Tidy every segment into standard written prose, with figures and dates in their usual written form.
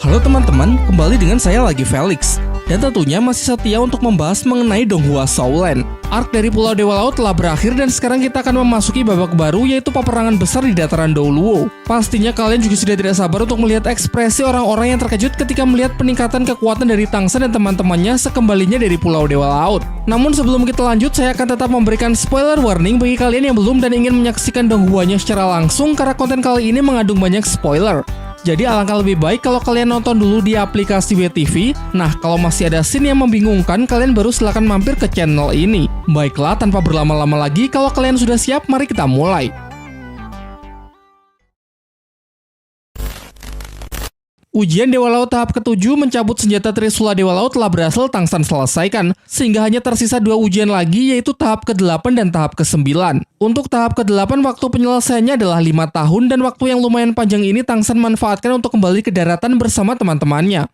Halo teman-teman, kembali dengan saya lagi Felix. Dan tentunya masih setia untuk membahas mengenai Donghua Showland. Arc dari Pulau Dewa Laut telah berakhir dan sekarang kita akan memasuki babak baru, yaitu peperangan besar di dataran Douluo. Pastinya kalian juga sudah tidak sabar untuk melihat ekspresi orang-orang yang terkejut ketika melihat peningkatan kekuatan dari Tangsen dan teman-temannya sekembalinya dari Pulau Dewa Laut. Namun sebelum kita lanjut, saya akan tetap memberikan spoiler warning bagi kalian yang belum dan ingin menyaksikan Donghuanya secara langsung, karena konten kali ini mengandung banyak spoiler. Jadi alangkah lebih baik kalau kalian nonton dulu di aplikasi WeTV. Nah, kalau masih ada scene yang membingungkan, kalian baru silakan mampir ke channel ini. Baiklah, tanpa berlama-lama lagi, kalau kalian sudah siap, mari kita mulai. Ujian Dewa Laut tahap ke-7 mencabut senjata Trisula Dewa Laut telah berhasil Tangsen selesaikan, sehingga hanya tersisa 2 ujian lagi, yaitu tahap ke-8 dan tahap ke-9. Untuk tahap ke-8, waktu penyelesaiannya adalah 5 tahun, dan waktu yang lumayan panjang ini Tangsen manfaatkan untuk kembali ke daratan bersama teman-temannya.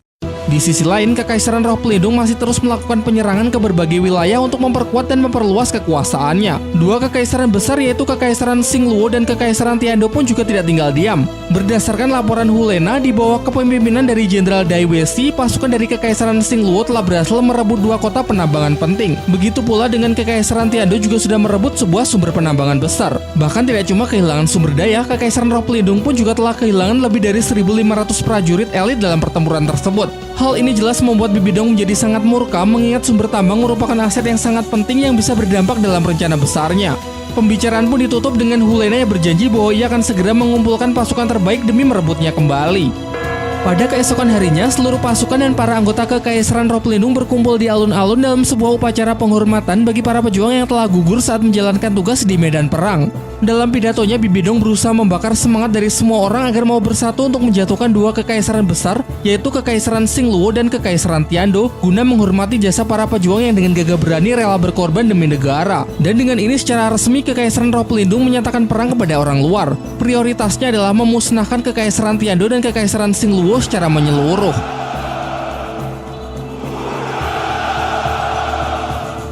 Di sisi lain, Kekaisaran Roh Pelindung masih terus melakukan penyerangan ke berbagai wilayah untuk memperkuat dan memperluas kekuasaannya. Dua kekaisaran besar, yaitu Kekaisaran Xingluo dan Kekaisaran Tiando, pun juga tidak tinggal diam. Berdasarkan laporan Hulena, di bawah kepemimpinan dari Jenderal Dai Weishi, pasukan dari Kekaisaran Xingluo telah berhasil merebut 2 kota penambangan penting. Begitu pula dengan Kekaisaran Tiando juga sudah merebut sebuah sumber penambangan besar. Bahkan tidak cuma kehilangan sumber daya, Kekaisaran Roh Pelindung pun juga telah kehilangan lebih dari 1.500 prajurit elit dalam pertempuran tersebut. Hal ini jelas membuat Bibi Dong menjadi sangat murka, mengingat sumber tambang merupakan aset yang sangat penting yang bisa berdampak dalam rencana besarnya. Pembicaraan pun ditutup dengan Hulena yang berjanji bahwa ia akan segera mengumpulkan pasukan terbaik demi merebutnya kembali. Pada keesokan harinya, seluruh pasukan dan para anggota Kekaisaran Roh Pelindung berkumpul di alun-alun dalam sebuah upacara penghormatan bagi para pejuang yang telah gugur saat menjalankan tugas di medan perang. Dalam pidatonya, Bibi Dong berusaha membakar semangat dari semua orang agar mau bersatu untuk menjatuhkan 2 kekaisaran besar, yaitu Kekaisaran Xingluo dan Kekaisaran Tiando, guna menghormati jasa para pejuang yang dengan gagah berani rela berkorban demi negara. Dan dengan ini secara resmi Kekaisaran Roh Pelindung menyatakan perang kepada orang luar. Prioritasnya adalah memusnahkan Kekaisaran Tiando dan Kekaisaran Xingluo secara menyeluruh.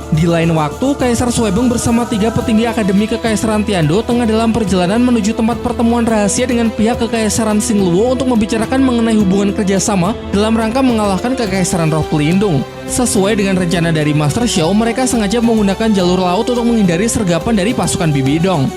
Di lain waktu, Kaisar Suebeng bersama 3 petinggi Akademi Kekaisaran Tiando tengah dalam perjalanan menuju tempat pertemuan rahasia dengan pihak Kekaisaran Xingluo untuk membicarakan mengenai hubungan kerjasama dalam rangka mengalahkan Kekaisaran Roh Pelindung. Sesuai dengan rencana dari Master Xiao, mereka sengaja menggunakan jalur laut untuk menghindari sergapan dari pasukan Bibi Dong.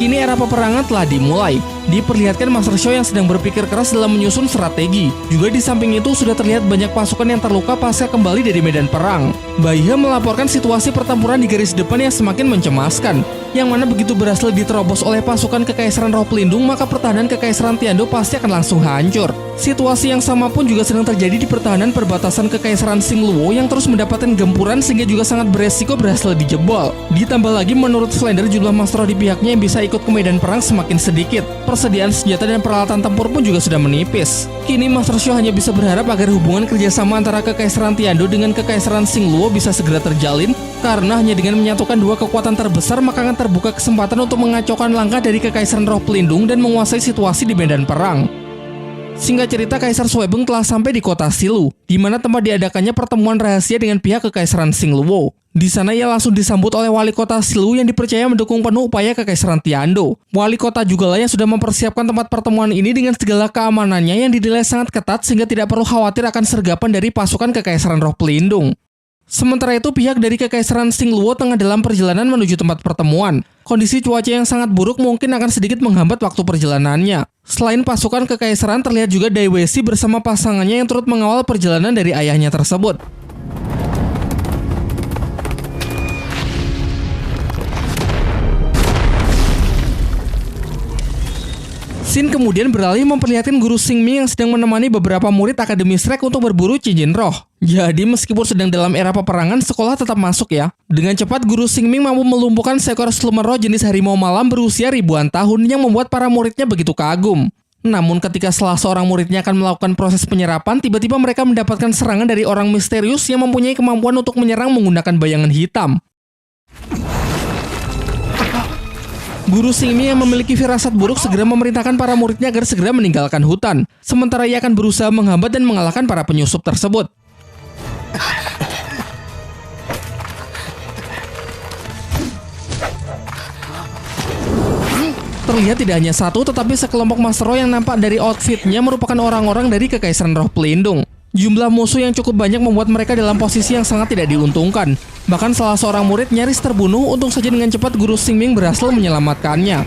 Kini era peperangan telah dimulai. Diperlihatkan Master Xiao yang sedang berpikir keras dalam menyusun strategi. Juga di samping itu sudah terlihat banyak pasukan yang terluka pasca kembali dari medan perang. Baihe melaporkan situasi pertempuran di garis depan yang semakin mencemaskan, yang mana begitu berhasil diterobos oleh pasukan Kekaisaran Roh Pelindung, maka pertahanan Kekaisaran Tiando pasti akan langsung hancur. Situasi yang sama pun juga sedang terjadi di pertahanan perbatasan Kekaisaran Xingluo yang terus mendapatkan gempuran sehingga juga sangat beresiko berhasil dijebol. Ditambah lagi menurut Slender, jumlah Master Roh di pihaknya yang bisa ikut ke medan perang semakin sedikit. Persediaan senjata dan peralatan tempur pun juga sudah menipis. Kini Master Xiao hanya bisa berharap agar hubungan kerjasama antara Kekaisaran Tiando dengan Kekaisaran Xingluo bisa segera terjalin, karena hanya dengan menyatukan 2 kekuatan terbesar maka akan terbuka kesempatan untuk mengacaukan langkah dari Kekaisaran Roh Pelindung dan menguasai situasi di medan perang. Singkat cerita, Kaisar Suebeng telah sampai di kota Silu, di mana tempat diadakannya pertemuan rahasia dengan pihak Kekaisaran Xingluo. Di sana ia langsung disambut oleh wali kota Silu yang dipercaya mendukung penuh upaya Kekaisaran Tiando. Wali kota juga lah yang sudah mempersiapkan tempat pertemuan ini dengan segala keamanannya yang dinilai sangat ketat sehingga tidak perlu khawatir akan sergapan dari pasukan Kekaisaran Roh Pelindung. Sementara itu, pihak dari Kekaisaran Xingluo tengah dalam perjalanan menuju tempat pertemuan. Kondisi cuaca yang sangat buruk mungkin akan sedikit menghambat waktu perjalanannya. Selain pasukan Kekaisaran, terlihat juga Dai Weishi bersama pasangannya yang turut mengawal perjalanan dari ayahnya tersebut. Scene kemudian beralih memperlihatkan Guru Xingming yang sedang menemani beberapa murid Akademi Shrek untuk berburu cincin roh. Jadi meskipun sedang dalam era peperangan, sekolah tetap masuk ya. Dengan cepat Guru Xingming mampu melumpuhkan seekor siluman roh jenis harimau malam berusia ribuan tahun yang membuat para muridnya begitu kagum. Namun ketika salah seorang muridnya akan melakukan proses penyerapan, tiba-tiba mereka mendapatkan serangan dari orang misterius yang mempunyai kemampuan untuk menyerang menggunakan bayangan hitam. Guru Xingming yang memiliki firasat buruk segera memerintahkan para muridnya agar segera meninggalkan hutan. Sementara ia akan berusaha menghambat dan mengalahkan para penyusup tersebut. Terlihat tidak hanya satu, tetapi sekelompok Master Roh yang nampak dari outfitnya merupakan orang-orang dari Kekaisaran Roh Pelindung. Jumlah musuh yang cukup banyak membuat mereka dalam posisi yang sangat tidak diuntungkan. Bahkan salah seorang murid nyaris terbunuh, untung saja dengan cepat Guru Xingming berhasil menyelamatkannya.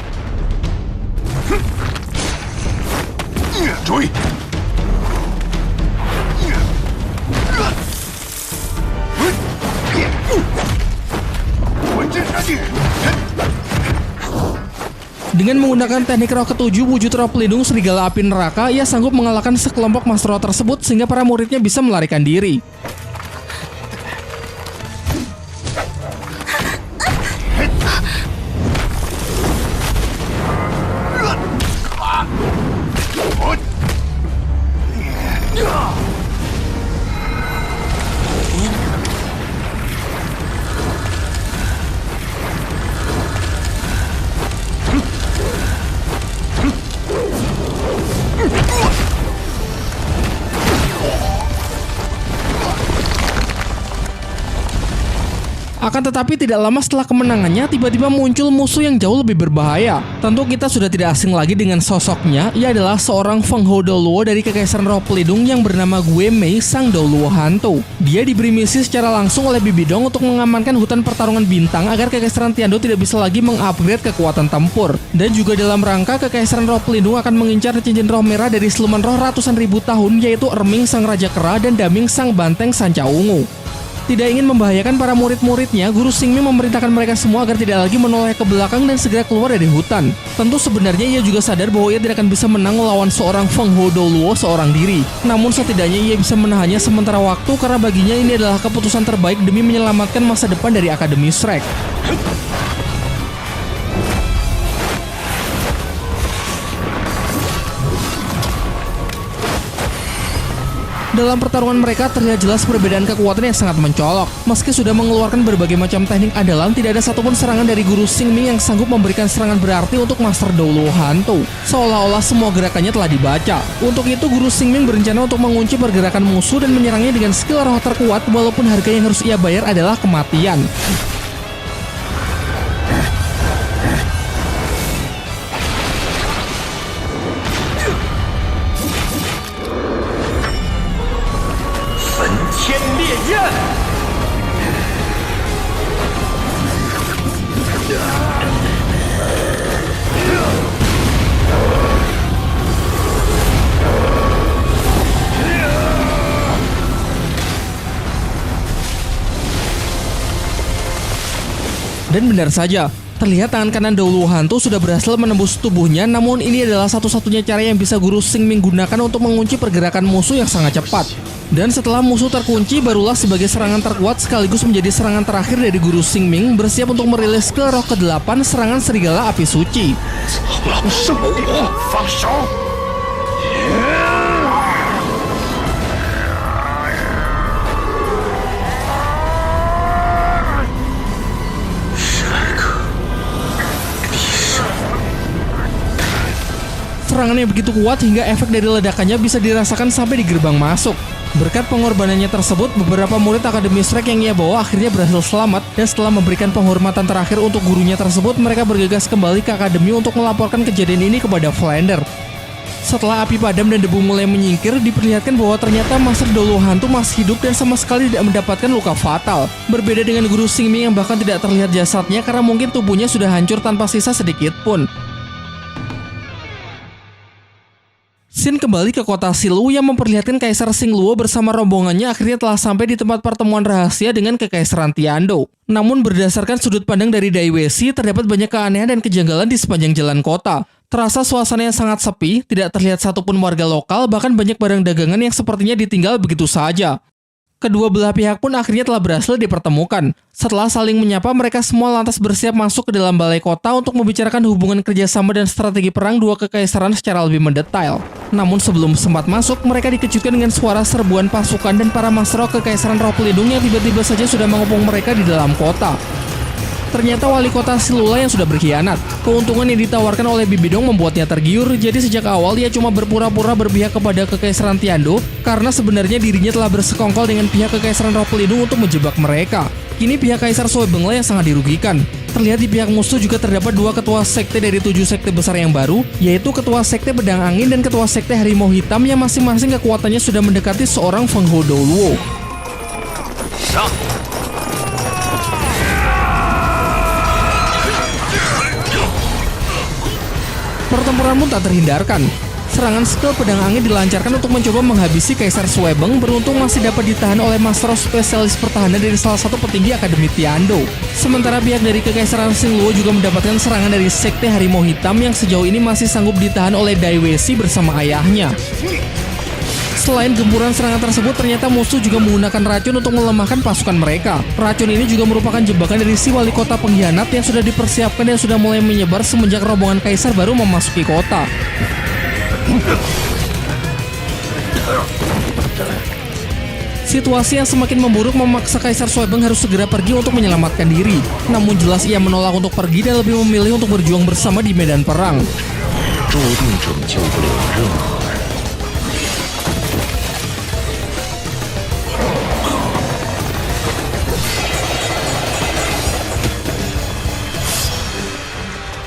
Dengan menggunakan teknik roh ketujuh wujud roh pelindung serigala api neraka, ia sanggup mengalahkan sekelompok Master Roh tersebut sehingga para muridnya bisa melarikan diri. Akan tetapi tidak lama setelah kemenangannya, tiba-tiba muncul musuh yang jauh lebih berbahaya. Tentu kita sudah tidak asing lagi dengan sosoknya. Ia adalah seorang Feng Hou Douluo dari Kekaisaran Roh Pelindung yang bernama Gui Mei, sang Douluo Hantu. Dia diberi misi secara langsung oleh Bibi Dong untuk mengamankan hutan pertarungan bintang agar Kekaisaran Tiandou tidak bisa lagi mengupgrade kekuatan tempur. Dan juga dalam rangka Kekaisaran Roh Pelindung akan mengincar cincin roh merah dari siluman roh ratusan ribu tahun, yaitu Erming sang Raja Kera dan Daming sang Banteng Sanca Ungu. Tidak ingin membahayakan para murid-muridnya, Guru Xingming memerintahkan mereka semua agar tidak lagi menoleh ke belakang dan segera keluar dari hutan. Tentu sebenarnya ia juga sadar bahwa ia tidak akan bisa menang melawan seorang Feng Hou Douluo seorang diri. Namun setidaknya ia bisa menahannya sementara waktu karena baginya ini adalah keputusan terbaik demi menyelamatkan masa depan dari Akademi Shrek. Dalam pertarungan mereka terlihat jelas perbedaan kekuatan yang sangat mencolok. Meski sudah mengeluarkan berbagai macam teknik andalan, tidak ada satupun serangan dari Guru Xingming yang sanggup memberikan serangan berarti untuk Master Douluo Hantu. Seolah-olah semua gerakannya telah dibaca. Untuk itu Guru Xingming berencana untuk mengunci pergerakan musuh dan menyerangnya dengan skill roh terkuat, walaupun harga yang harus ia bayar adalah kematian. Dan benar saja, terlihat tangan kanan Douluo Hantu sudah berhasil menembus tubuhnya, namun ini adalah satu-satunya cara yang bisa Guru Xingming gunakan untuk mengunci pergerakan musuh yang sangat cepat. Dan setelah musuh terkunci, barulah sebagai serangan terkuat sekaligus menjadi serangan terakhir dari Guru Xingming bersiap untuk merilis skill roh ke-8 serangan serigala api suci. Serangannya begitu kuat hingga efek dari ledakannya bisa dirasakan sampai di gerbang masuk. Berkat pengorbanannya tersebut, beberapa murid Akademi Shrek yang ia bawa akhirnya berhasil selamat, dan setelah memberikan penghormatan terakhir untuk gurunya tersebut, mereka bergegas kembali ke Akademi untuk melaporkan kejadian ini kepada Flander. Setelah api padam dan debu mulai menyingkir, diperlihatkan bahwa ternyata Master Douluo Hantu masih hidup dan sama sekali tidak mendapatkan luka fatal. Berbeda dengan Guru Xingming yang bahkan tidak terlihat jasadnya karena mungkin tubuhnya sudah hancur tanpa sisa sedikit pun. Scene kembali ke kota Silu yang memperlihatkan Kaisar Xingluo bersama rombongannya akhirnya telah sampai di tempat pertemuan rahasia dengan Kekaisaran Tiandou. Namun berdasarkan sudut pandang dari Dai Weishi, terdapat banyak keanehan dan kejanggalan di sepanjang jalan kota. Terasa suasananya sangat sepi, tidak terlihat satupun warga lokal, bahkan banyak barang dagangan yang sepertinya ditinggal begitu saja. Kedua belah pihak pun akhirnya telah berhasil dipertemukan. Setelah saling menyapa, mereka semua lantas bersiap masuk ke dalam balai kota untuk membicarakan hubungan kerjasama dan strategi perang dua kekaisaran secara lebih mendetail. Namun sebelum sempat masuk, mereka dikejutkan dengan suara serbuan pasukan dan para Master Roh Kekaisaran Roh Pelindung yang tiba-tiba saja sudah mengepung mereka di dalam kota. Ternyata wali kota Silula yang sudah berkhianat. Keuntungan yang ditawarkan oleh Bibi Dong membuatnya tergiur, jadi sejak awal dia cuma berpura-pura berpihak kepada Kekaisaran Tiandou karena sebenarnya dirinya telah bersekongkol dengan pihak Kekaisaran Roh Pelindung untuk menjebak mereka. Kini pihak Kaisar Suebeng lah yang sangat dirugikan. Terlihat di pihak musuh juga terdapat 2 ketua sekte dari 7 sekte besar yang baru, yaitu ketua sekte Pedang Angin dan ketua sekte Harimau Hitam yang masing-masing kekuatannya sudah mendekati seorang Feng Hou Douluo. Pertempuran pun tak terhindarkan. Serangan skill Pedang Angin dilancarkan untuk mencoba menghabisi Kaisar Suebeng, beruntung masih dapat ditahan oleh Master of Spesialis Pertahanan dari salah satu petinggi Akademi Tiando. Sementara pihak dari Kekaisaran Xingluo juga mendapatkan serangan dari Sekte Harimau Hitam yang sejauh ini masih sanggup ditahan oleh Dai Weishi bersama ayahnya. Selain gempuran serangan tersebut, ternyata musuh juga menggunakan racun untuk melemahkan pasukan mereka. Racun ini juga merupakan jebakan dari si wali kota pengkhianat yang sudah dipersiapkan dan sudah mulai menyebar semenjak rombongan Kaisar baru memasuki kota. Situasi yang semakin memburuk memaksa Kaisar Suebeng harus segera pergi untuk menyelamatkan diri. Namun jelas ia menolak untuk pergi dan lebih memilih untuk berjuang bersama di medan perang.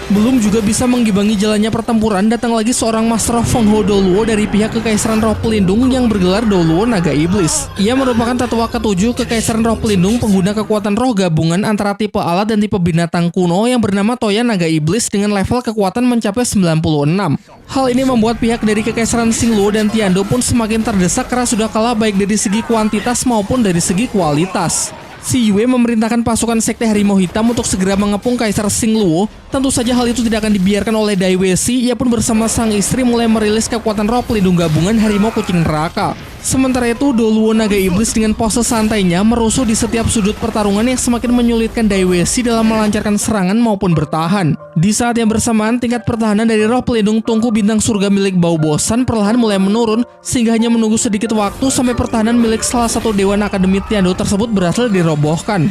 Belum juga bisa mengimbangi jalannya pertempuran, datang lagi seorang Master of Feng Hou Douluo dari pihak Kekaisaran Roh Pelindung yang bergelar Douluo Naga Iblis. Ia merupakan tetua ke-7 Kekaisaran Roh Pelindung, pengguna kekuatan roh gabungan antara tipe alat dan tipe binatang kuno yang bernama Toya Naga Iblis dengan level kekuatan mencapai 96. Hal ini membuat pihak dari Kekaisaran Xingluo dan Tiando pun semakin terdesak karena sudah kalah baik dari segi kuantitas maupun dari segi kualitas. Si Yue memerintahkan pasukan Sekte Harimau Hitam untuk segera mengepung Kaisar Xingluo. Tentu saja hal itu tidak akan dibiarkan oleh Dai Weishi. Ia pun bersama sang istri mulai merilis kekuatan roh pelindung gabungan Harimau Kucing Neraka. Sementara itu, Douluo Naga Iblis dengan pose santainya merusuh di setiap sudut pertarungan yang semakin menyulitkan Dai Weishi dalam melancarkan serangan maupun bertahan. Di saat yang bersamaan, tingkat pertahanan dari roh pelindung Tungku Bintang Surga milik Bau Bosan perlahan mulai menurun, sehingga hanya menunggu sedikit waktu sampai pertahanan milik salah satu Dewan Akademi Tiando tersebut berhasil dirobohkan.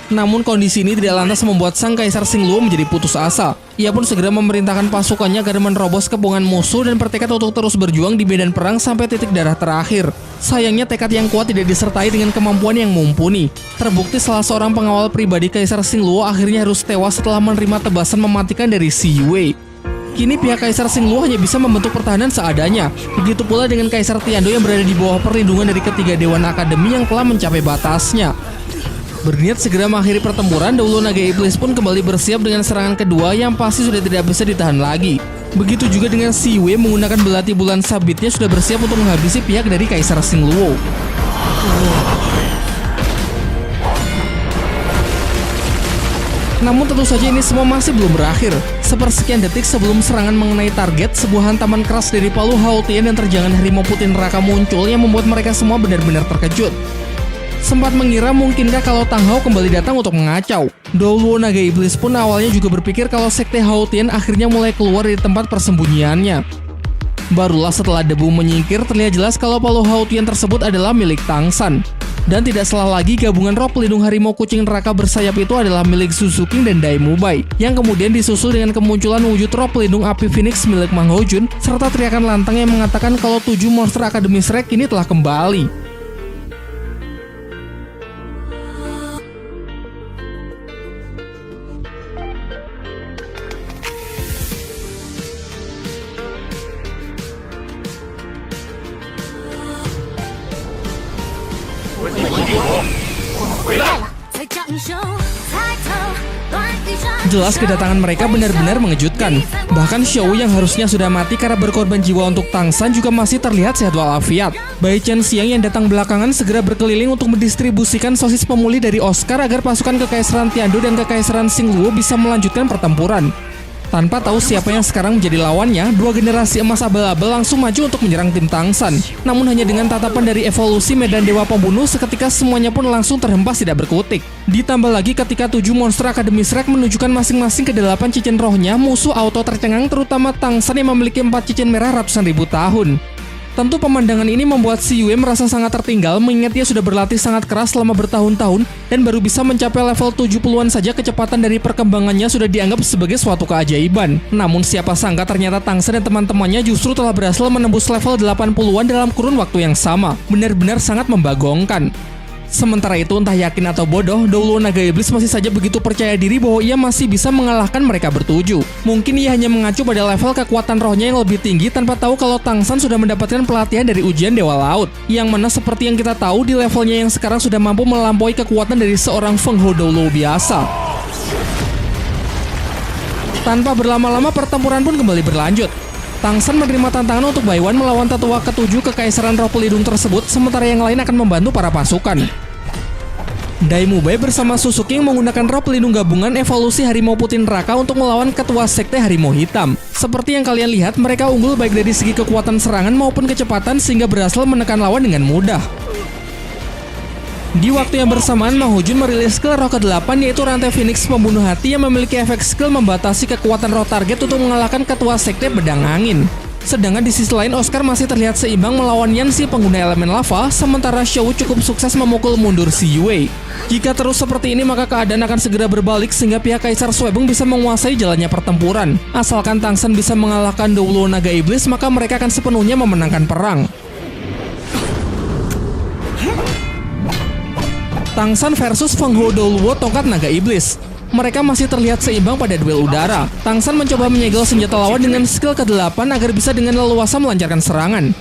Namun kondisi ini tidak lantas membuat sang Kaisar Xingluo menjadi putus asa. Ia pun segera memerintahkan pasukannya agar menerobos kepungan musuh dan bertekad untuk terus berjuang di medan perang sampai titik darah terakhir. Sayangnya tekad yang kuat tidak disertai dengan kemampuan yang mumpuni. Terbukti salah seorang pengawal pribadi Kaisar Xingluo akhirnya harus tewas setelah menerima tebasan mematikan dari si Yue. Kini pihak Kaisar Xingluo hanya bisa membentuk pertahanan seadanya. Begitu pula dengan Kaisar Tiando yang berada di bawah perlindungan dari ketiga Dewan Akademi yang telah mencapai batasnya. Berniat segera mengakhiri pertempuran, Douluo Naga Iblis pun kembali bersiap dengan serangan kedua yang pasti sudah tidak bisa ditahan lagi. Begitu juga dengan si Yue menggunakan belati bulan sabitnya sudah bersiap untuk menghabisi pihak dari Kaisar Xingluo. Namun tentu saja ini semua masih belum berakhir. Sepersekian detik sebelum serangan mengenai target, sebuah hantaman keras dari palu Hao Tian dan terjangan Harimau Putih Neraka muncul yang membuat mereka semua benar-benar terkejut. Sempat mengira mungkinkah kalau Tang Hao kembali datang untuk mengacau. Douluo Naga Iblis pun awalnya juga berpikir kalau Sekte Hao Tian akhirnya mulai keluar dari tempat persembunyiannya. Barulah setelah debu menyingkir terlihat jelas kalau palu Hao Tian tersebut adalah milik Tang San. Dan tidak salah lagi, gabungan roh pelindung Harimau Kucing Neraka bersayap itu adalah milik Suzu King dan Dai Mubai, yang kemudian disusul dengan kemunculan wujud roh pelindung api Phoenix milik Mang Hao Jun, serta teriakan lantang yang mengatakan kalau 7 monster Akademi Shrek kini telah kembali. Jelas kedatangan mereka benar-benar mengejutkan. Bahkan Xiao yang harusnya sudah mati karena berkorban jiwa untuk Tang San juga masih terlihat sehat walafiat. Bai Chen Xiang yang datang belakangan segera berkeliling untuk mendistribusikan sosis pemulih dari Oscar agar pasukan Kekaisaran Tiando dan Kekaisaran Xingluo bisa melanjutkan pertempuran. Tanpa tahu siapa yang sekarang menjadi lawannya, 2 generasi emas abal-abal langsung maju untuk menyerang tim Tang San. Namun hanya dengan tatapan dari evolusi medan dewa pembunuh, seketika semuanya pun langsung terhempas tidak berkutik. Ditambah lagi ketika 7 monster Akademi Shrek menunjukkan masing-masing ke 8 cincin rohnya, musuh auto tercengang, terutama Tang San yang memiliki 4 cincin merah ratusan ribu tahun. Tentu pemandangan ini membuat si Yue merasa sangat tertinggal, mengingat dia sudah berlatih sangat keras selama bertahun-tahun dan baru bisa mencapai level 70-an saja. Kecepatan dari perkembangannya sudah dianggap sebagai suatu keajaiban. Namun siapa sangka ternyata Tang San dan teman-temannya justru telah berhasil menembus level 80-an dalam kurun waktu yang sama. Benar-benar sangat membagongkan. Sementara itu, entah yakin atau bodoh, Doulo Naga Iblis masih saja begitu percaya diri bahwa ia masih bisa mengalahkan mereka bertujuh. Mungkin ia hanya mengacu pada level kekuatan rohnya yang lebih tinggi tanpa tahu kalau Tang San sudah mendapatkan pelatihan dari ujian Dewa Laut. Yang mana seperti yang kita tahu di levelnya yang sekarang sudah mampu melampaui kekuatan dari seorang Feng Hou Doulo biasa. Tanpa berlama-lama, pertempuran pun kembali berlanjut. Tang San menerima tantangan untuk Baiwan melawan tetua ketujuh kekaisaran roh pelindung tersebut, sementara yang lain akan membantu para pasukan. Dai Mubai bersama Suzuki yang menggunakan roh pelindung gabungan evolusi Harimau Putih Neraka untuk melawan ketua sekte Harimau Hitam. Seperti yang kalian lihat, mereka unggul baik dari segi kekuatan serangan maupun kecepatan sehingga berhasil menekan lawan dengan mudah. Di waktu yang bersamaan, Mang Hu Jun merilis skill roh ke-8 yaitu Rantai Phoenix Pembunuh Hati yang memiliki efek skill membatasi kekuatan roh target untuk mengalahkan ketua sekte Pedang Angin. Sedangkan di sisi lain, Oscar masih terlihat seimbang melawan Yanxi pengguna elemen lava, sementara Shou cukup sukses memukul mundur si Yue. Jika terus seperti ini, maka keadaan akan segera berbalik sehingga pihak Kaisar Suebeng bisa menguasai jalannya pertempuran. Asalkan Tang San bisa mengalahkan Doulo Naga Iblis, maka mereka akan sepenuhnya memenangkan perang. Tang San versus Feng Hou Doulo tongkat naga iblis. Mereka masih terlihat seimbang pada duel udara. Tang San mencoba menyegel senjata lawan dengan skill ke-8 agar bisa dengan leluasa melancarkan serangan.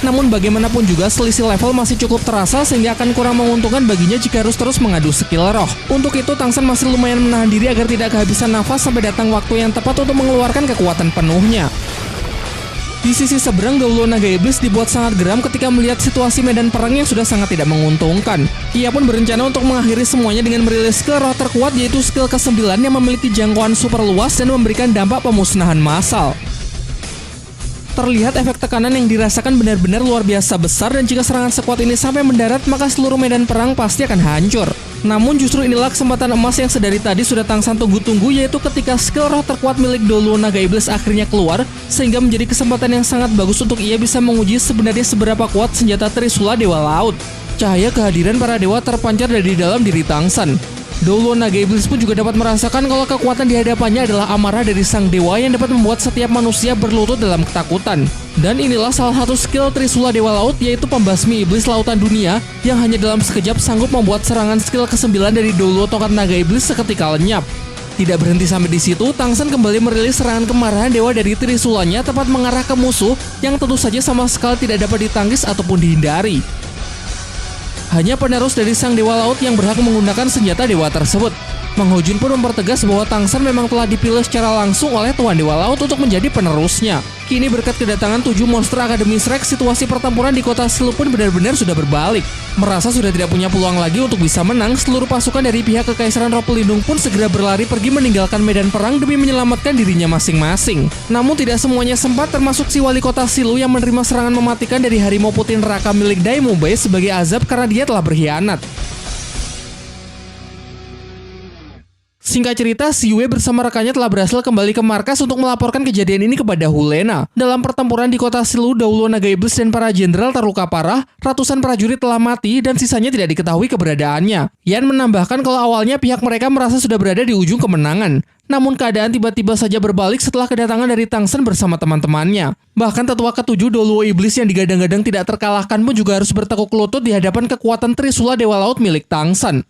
Namun bagaimanapun juga selisih level masih cukup terasa sehingga akan kurang menguntungkan baginya jika harus terus mengadu skill roh. Untuk itu Tang San masih lumayan menahan diri agar tidak kehabisan nafas sampai datang waktu yang tepat untuk mengeluarkan kekuatan penuhnya. Di sisi seberang, Doulo Naga Iblis dibuat sangat geram ketika melihat situasi medan perang yang sudah sangat tidak menguntungkan. Ia pun berencana untuk mengakhiri semuanya dengan merilis skill roh terkuat yaitu skill ke-9 yang memiliki jangkauan super luas dan memberikan dampak pemusnahan massal. Terlihat efek tekanan yang dirasakan benar-benar luar biasa besar dan jika serangan sekuat ini sampai mendarat maka seluruh medan perang pasti akan hancur. Namun justru inilah kesempatan emas yang sedari tadi sudah Tang San tunggu-tunggu yaitu ketika skill roh terkuat milik Doulo Naga Iblis akhirnya keluar sehingga menjadi kesempatan yang sangat bagus untuk ia bisa menguji sebenarnya seberapa kuat senjata Trisula Dewa Laut. Cahaya kehadiran para dewa terpancar dari dalam diri Tang San. Doulo Naga Iblis pun juga dapat merasakan kalau kekuatan di hadapannya adalah amarah dari sang dewa yang dapat membuat setiap manusia berlutut dalam ketakutan. Dan inilah salah satu skill Trisula Dewa Laut yaitu pembasmi iblis lautan dunia yang hanya dalam sekejap sanggup membuat serangan skill ke-9 dari Doulo Tongkat Naga Iblis seketika lenyap. Tidak berhenti sampai di situ, Tang San kembali merilis serangan kemarahan dewa dari Trisulanya tepat mengarah ke musuh yang tentu saja sama sekali tidak dapat ditangkis ataupun dihindari. Hanya penerus dari sang dewa laut yang berhak menggunakan senjata dewa tersebut. Mang Hu Jun pun mempertegas bahwa Tang San memang telah dipilih secara langsung oleh Tuan Dewa Laut untuk menjadi penerusnya. Kini berkat kedatangan 7 monster Akademi Shrek, situasi pertempuran di kota Silu pun benar-benar sudah berbalik. Merasa sudah tidak punya peluang lagi untuk bisa menang, seluruh pasukan dari pihak Kekaisaran Roh Pelindung pun segera berlari pergi meninggalkan medan perang demi menyelamatkan dirinya masing-masing. Namun tidak semuanya sempat, termasuk si wali kota Silu yang menerima serangan mematikan dari Harimau Putih Neraka milik Dai Mubai sebagai azab karena dia telah berkhianat. Singkat cerita, si Yue bersama rekannya telah berhasil kembali ke markas untuk melaporkan kejadian ini kepada Hulena. Dalam pertempuran di kota Silu, Doulo Naga Iblis dan para jenderal terluka parah, ratusan prajurit telah mati dan sisanya tidak diketahui keberadaannya. Yan menambahkan kalau awalnya pihak mereka merasa sudah berada di ujung kemenangan. Namun keadaan tiba-tiba saja berbalik setelah kedatangan dari Tang San bersama teman-temannya. Bahkan tetua ketujuh Doulo Iblis yang digadang-gadang tidak terkalahkan pun juga harus bertekuk lutut di hadapan kekuatan Trisula Dewa Laut milik Tang San.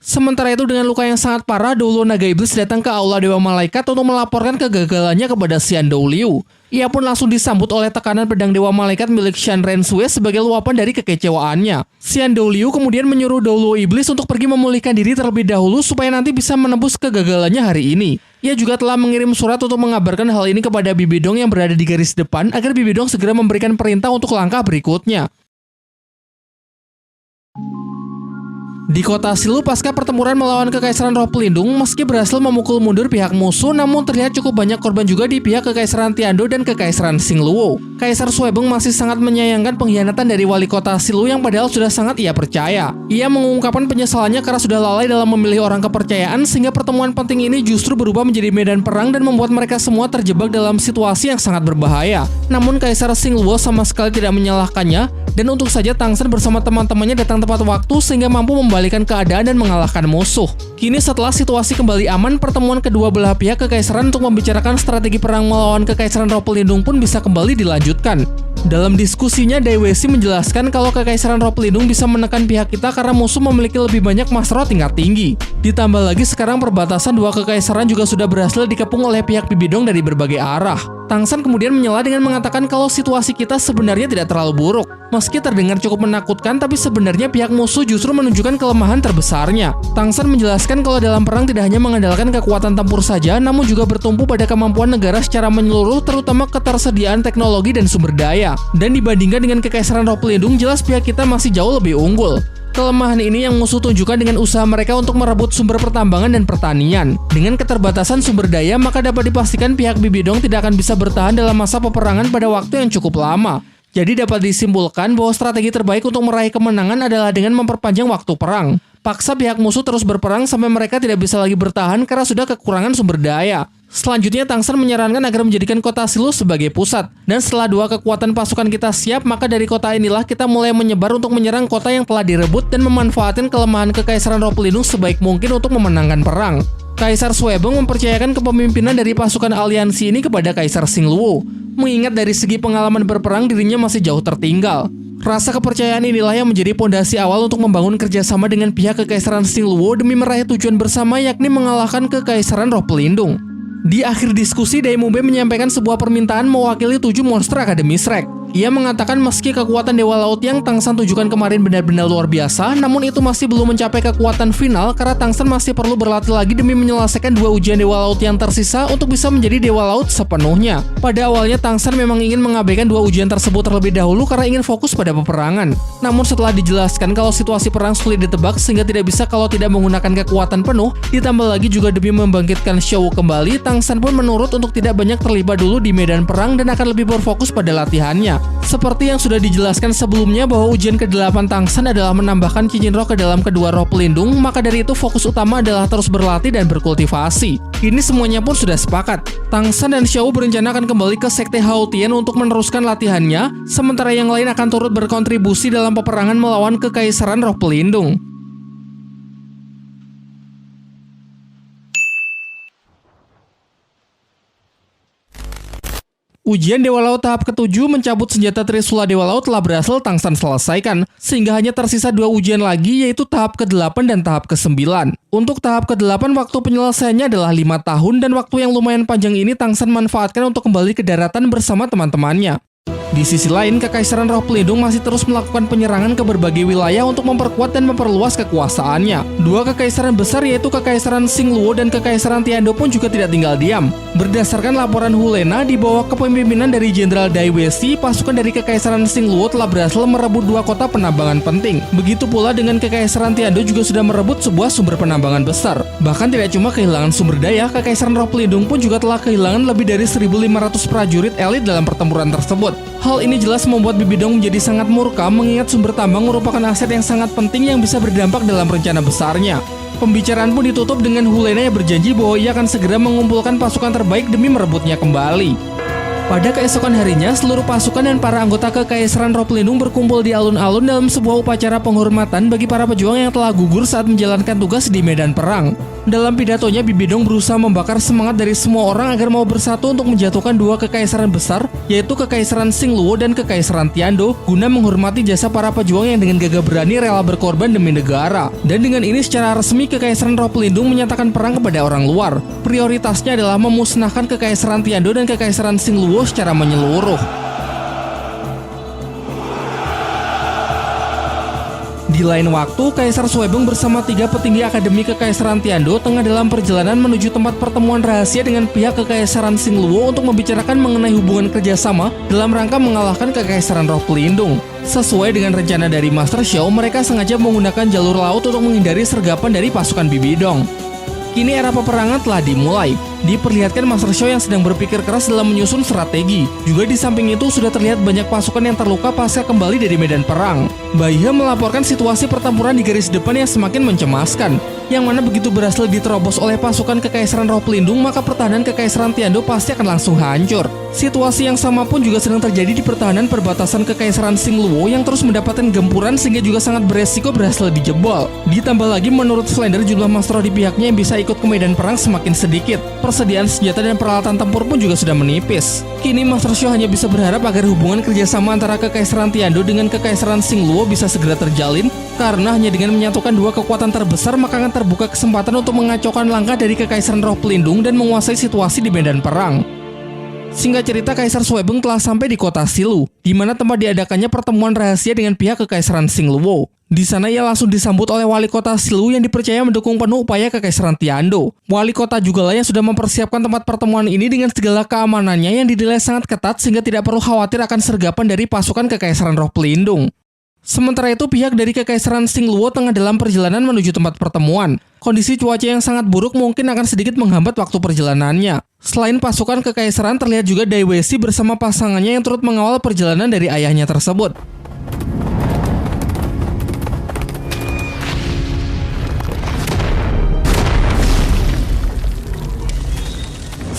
Sementara itu dengan luka yang sangat parah, Doulo Naga Iblis datang ke Aula Dewa Malaikat untuk melaporkan kegagalannya kepada Xian Dou Liu. Ia pun langsung disambut oleh tekanan pedang Dewa Malaikat milik Shan Rensue sebagai luapan dari kekecewaannya. Xian Dou Liu kemudian menyuruh Doulo Iblis untuk pergi memulihkan diri terlebih dahulu supaya nanti bisa menembus kegagalannya hari ini. Ia juga telah mengirim surat untuk mengabarkan hal ini kepada Bibi Dong yang berada di garis depan agar Bibi Dong segera memberikan perintah untuk langkah berikutnya. Di kota Silu, pasca pertempuran melawan Kekaisaran Roh Pelindung, meski berhasil memukul mundur pihak musuh, namun terlihat cukup banyak korban juga di pihak Kekaisaran Tiando dan Kekaisaran Xingluo. Kaisar Suebeng masih sangat menyayangkan pengkhianatan dari wali kota Silu yang padahal sudah sangat ia percaya. Ia mengungkapkan penyesalannya karena sudah lalai dalam memilih orang kepercayaan sehingga pertemuan penting ini justru berubah menjadi medan perang dan membuat mereka semua terjebak dalam situasi yang sangat berbahaya. Namun Kaisar Xingluo sama sekali tidak menyalahkannya dan untuk saja Tang San bersama teman-temannya datang tepat waktu sehingga mampu membantu mengembalikan keadaan dan mengalahkan musuh. Kini setelah situasi kembali aman, pertemuan kedua belah pihak kekaisaran untuk membicarakan strategi perang melawan kekaisaran Roh Pelindung pun bisa kembali dilanjutkan. Dalam diskusinya, Daiwesi menjelaskan kalau kekaisaran Roh Pelindung bisa menekan pihak kita karena musuh memiliki lebih banyak Masro tingkat tinggi. Ditambah lagi sekarang perbatasan dua kekaisaran juga sudah berhasil dikepung oleh pihak Bibidong dari berbagai arah. Tangsan kemudian menyela dengan mengatakan kalau situasi kita sebenarnya tidak terlalu buruk. Meski terdengar cukup menakutkan, tapi sebenarnya pihak musuh justru menunjukkan kelemahan terbesarnya. Tangsan menjelaskan kalau dalam perang tidak hanya mengandalkan kekuatan tempur saja, namun juga bertumpu pada kemampuan negara secara menyeluruh, terutama ketersediaan teknologi dan sumber daya. Dan dibandingkan dengan kekaisaran Roh Pelindung, jelas pihak kita masih jauh lebih unggul. Kelemahan ini yang musuh tunjukkan dengan usaha mereka untuk merebut sumber pertambangan dan pertanian. Dengan keterbatasan sumber daya, maka dapat dipastikan pihak Bibidong tidak akan bisa bertahan dalam masa peperangan pada waktu yang cukup lama. Jadi dapat disimpulkan bahwa strategi terbaik untuk meraih kemenangan adalah dengan memperpanjang waktu perang. Paksa pihak musuh terus berperang sampai mereka tidak bisa lagi bertahan karena sudah kekurangan sumber daya. Selanjutnya, Tangsan menyarankan agar menjadikan kota Silu sebagai pusat. Dan setelah dua kekuatan pasukan kita siap, maka dari kota inilah kita mulai menyebar untuk menyerang kota yang telah direbut dan memanfaatkan kelemahan kekaisaran Roh Pelindung sebaik mungkin untuk memenangkan perang. Kaisar Suebong mempercayakan kepemimpinan dari pasukan aliansi ini kepada Kaisar Xingluo. Mengingat dari segi pengalaman berperang, dirinya masih jauh tertinggal. Rasa kepercayaan inilah yang menjadi pondasi awal untuk membangun kerjasama dengan pihak kekaisaran Xingluo demi meraih tujuan bersama, yakni mengalahkan kekaisaran Roh Pelindung. Di akhir diskusi, Daimube menyampaikan sebuah permintaan mewakili 7 monster Akademi Shrek. Ia mengatakan meski kekuatan Dewa Laut yang Tangsan tunjukkan kemarin benar-benar luar biasa, namun itu masih belum mencapai kekuatan final karena Tangsan masih perlu berlatih lagi demi menyelesaikan 2 ujian Dewa Laut yang tersisa untuk bisa menjadi Dewa Laut sepenuhnya. Pada awalnya Tangsan memang ingin mengabaikan 2 ujian tersebut terlebih dahulu karena ingin fokus pada peperangan. Namun setelah dijelaskan kalau situasi perang sulit ditebak sehingga tidak bisa kalau tidak menggunakan kekuatan penuh, ditambah lagi juga demi membangkitkan Shou kembali, Tangsan pun menurut untuk tidak banyak terlibat dulu di medan perang dan akan lebih berfokus pada latihannya. Seperti yang sudah dijelaskan sebelumnya bahwa ujian ke-8 Tangsan adalah menambahkan cincin roh ke dalam kedua roh pelindung, maka dari itu fokus utama adalah terus berlatih dan berkultivasi. Ini semuanya pun sudah sepakat. Tangsan dan Shou berencana akan kembali ke Sekte Haotian untuk meneruskan latihannya, sementara yang lain akan turut berkontribusi dalam peperangan melawan kekaisaran Roh Pelindung. Ujian Dewa Laut tahap ke-7 mencabut senjata Trisula Dewa Laut telah berhasil Tangsan selesaikan, sehingga hanya tersisa 2 ujian lagi, yaitu tahap ke-8 dan tahap ke-9. Untuk tahap ke-8, waktu penyelesaiannya adalah 5 tahun, dan waktu yang lumayan panjang ini Tangsan manfaatkan untuk kembali ke daratan bersama teman-temannya. Di sisi lain, Kekaisaran Roh Pelindung masih terus melakukan penyerangan ke berbagai wilayah untuk memperkuat dan memperluas kekuasaannya. 2 kekaisaran besar yaitu Kekaisaran Xingluo dan Kekaisaran Tiando pun juga tidak tinggal diam. Berdasarkan laporan Hulena, di bawah kepemimpinan dari Jenderal Daiwesi, pasukan dari Kekaisaran Xingluo telah berhasil merebut 2 kota penambangan penting. Begitu pula dengan Kekaisaran Tiando juga sudah merebut sebuah sumber penambangan besar. Bahkan tidak cuma kehilangan sumber daya, Kekaisaran Roh Pelindung pun juga telah kehilangan lebih dari 1.500 prajurit elit dalam pertempuran tersebut. Hal ini jelas membuat Bibidong menjadi sangat murka mengingat sumber tambang merupakan aset yang sangat penting yang bisa berdampak dalam rencana besarnya. Pembicaraan pun ditutup dengan Hulena yang berjanji bahwa ia akan segera mengumpulkan pasukan terbaik demi merebutnya kembali. Pada keesokan harinya, seluruh pasukan dan para anggota Kekaisaran Roh Pelindung berkumpul di alun-alun dalam sebuah upacara penghormatan bagi para pejuang yang telah gugur saat menjalankan tugas di medan perang. Dalam pidatonya, Bibidong berusaha membakar semangat dari semua orang agar mau bersatu untuk menjatuhkan 2 kekaisaran besar, yaitu Kekaisaran Xingluo dan Kekaisaran Tiando, guna menghormati jasa para pejuang yang dengan gagah berani rela berkorban demi negara. Dan dengan ini secara resmi Kekaisaran Roh Pelindung menyatakan perang kepada orang luar. Prioritasnya adalah memusnahkan Kekaisaran Tiando dan Kekaisaran Xingluo secara menyeluruh. Di lain waktu, Kaisar Suebong bersama 3 petinggi Akademi Kekaisaran Tiando tengah dalam perjalanan menuju tempat pertemuan rahasia dengan pihak Kekaisaran Xingluo untuk membicarakan mengenai hubungan kerjasama dalam rangka mengalahkan Kekaisaran Roh Pelindung. Sesuai dengan rencana dari Master Shou, mereka sengaja menggunakan jalur laut untuk menghindari sergapan dari pasukan Bibidong. Kini era peperangan telah dimulai. Diperlihatkan Master Shou yang sedang berpikir keras dalam menyusun strategi. Juga di samping itu sudah terlihat banyak pasukan yang terluka pasca kembali dari medan perang. Baihe melaporkan situasi pertempuran di garis depan yang semakin mencemaskan. yang mana begitu berhasil diterobos oleh pasukan Kekaisaran Roh Pelindung, maka pertahanan Kekaisaran Tiando pasti akan langsung hancur. Situasi yang sama pun juga sedang terjadi di pertahanan perbatasan Kekaisaran Xingluo yang terus mendapatkan gempuran sehingga juga sangat beresiko berhasil dijebol. Ditambah lagi menurut Slender jumlah Master Roh di pihaknya yang bisa ikut ke medan perang semakin sedikit. Persediaan senjata dan peralatan tempur pun juga sudah menipis. Kini Master Shu hanya bisa berharap agar hubungan kerjasama antara Kekaisaran Tiando dengan Kekaisaran Xingluo bisa segera terjalin, karena hanya dengan menyatukan dua kekuatan terbesar maka akan terbuka kesempatan untuk mengacaukan langkah dari Kekaisaran Roh Pelindung dan menguasai situasi di medan perang. Singkat cerita, Kaisar Suebeng telah sampai di kota Silu, di mana tempat diadakannya pertemuan rahasia dengan pihak Kekaisaran Xingluo. Di sana ia langsung disambut oleh wali kota Silu yang dipercaya mendukung penuh upaya Kekaisaran Tiando. Wali kota juga lah yang sudah mempersiapkan tempat pertemuan ini dengan segala keamanannya yang dinilai sangat ketat sehingga tidak perlu khawatir akan sergapan dari pasukan Kekaisaran Roh Pelindung. Sementara itu, pihak dari Kekaisaran Xingluo tengah dalam perjalanan menuju tempat pertemuan. Kondisi cuaca yang sangat buruk mungkin akan sedikit menghambat waktu perjalanannya. Selain pasukan Kekaisaran, terlihat juga Dai Weishi bersama pasangannya yang turut mengawal perjalanan dari ayahnya tersebut.